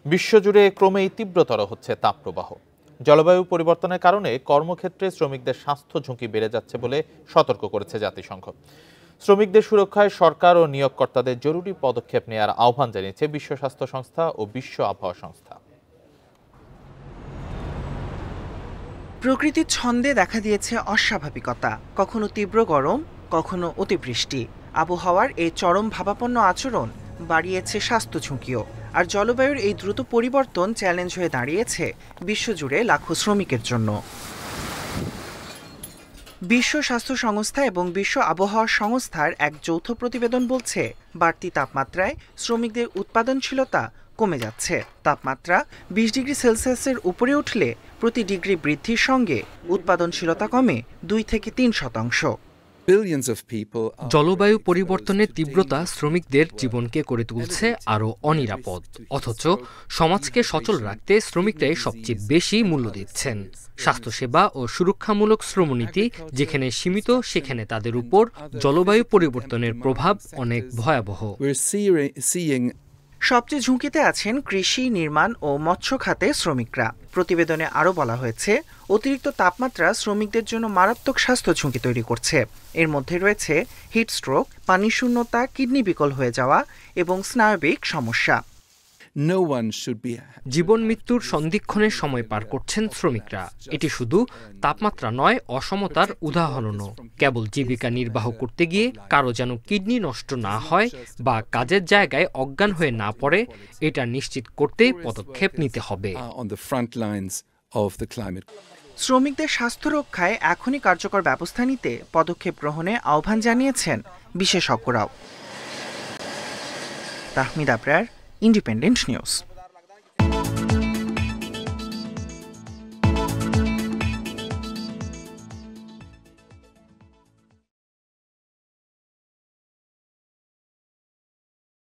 বিশ্বজুড়ে ক্রমেই তীব্রতর হচ্ছে তাপপ্রবাহ। জলবায়ু পরিবর্তনের কারণে কর্মক্ষেত্রে শ্রমিকদের স্বাস্থ্য ঝুঁকি বেড়ে যাচ্ছে বলে সতর্ক করেছে জাতিসংঘ। শ্রমিকদের সুরক্ষায় সরকার ও নিয়োগকর্তাদের জরুরি পদক্ষেপ নেওয়ার আহ্বান জানিয়েছে বিশ্ব স্বাস্থ্য সংস্থা ও বিশ্ব আবহাওয়া সংস্থা। প্রকৃতির ছন্দে দেখা দিয়েছে অস্বাভাবিকতা, কখনো তীব্র গরম, কখনো অতিবৃষ্টি। আবহাওয়ার এই চরম ভাবাপন্ন আচরণ বাড়িয়েছে স্বাস্থ্য ঝুঁকিও। আর জলবায়ুর এই দ্রুত পরিবর্তন চ্যালেঞ্জ হয়ে দাঁড়িয়েছে বিশ্বজুড়ে লাখো শ্রমিকের জন্য। বিশ্ব স্বাস্থ্য সংস্থা এবং বিশ্ব আবহাওয়া সংস্থার এক যৌথ প্রতিবেদন বলছে, বাড়তি তাপমাত্রায় শ্রমিকদের উৎপাদনশীলতা কমে যাচ্ছে। তাপমাত্রা 20 ডিগ্রি সেলসিয়াসের উপরে উঠলে প্রতি ডিগ্রি বৃদ্ধির সঙ্গে উৎপাদনশীলতা কমে 2 থেকে 3%। জলবায়ু পরিবর্তনের তীব্রতা শ্রমিকদের জীবনকে করে তুলছে আরও অনিরাপদ, অথচ সমাজকে সচল রাখতে শ্রমিকরাই সবচেয়ে বেশি মূল্য দিচ্ছেন। স্বাস্থ্যসেবা ও সুরক্ষামূলক শ্রমনীতি যেখানে সীমিত, সেখানে তাদের উপর জলবায়ু পরিবর্তনের প্রভাব অনেক ভয়াবহ। সবচেয়ে ঝুঁকিতে আছেন কৃষি, নির্মাণ ও মৎস্য খাতে শ্রমিকরা। প্রতিবেদনে আরও বলা হয়েছে, অতিরিক্ত তাপমাত্রা শ্রমিকদের জন্য মারাত্মক স্বাস্থ্য ঝুঁকি তৈরি করছে। এর মধ্যে রয়েছে হিটস্ট্রোক, পানি শূন্যতা, কিডনি বিকল হয়ে যাওয়া এবং স্নায়বিক সমস্যা। জীবন মৃত্যুর সন্ধিক্ষণের সময় পার করছেন শ্রমিকরা। এটি শুধু তাপমাত্রা নয়, অসমতার উদাহরণও। কেবল জীবিকা নির্বাহ করতে গিয়ে কারো যেন কিডনি নষ্ট না হয় বা কাজের জায়গায় অজ্ঞান হয়ে না পড়ে, এটা নিশ্চিত করতে পদক্ষেপ নিতে হবে। শ্রমিকদের স্বাস্থ্য রক্ষায় এখনই কার্যকর ব্যবস্থা নিতে পদক্ষেপ গ্রহণে আহ্বান জানিয়েছেন বিশেষজ্ঞরাও। Tahmid Abrar, Independent news.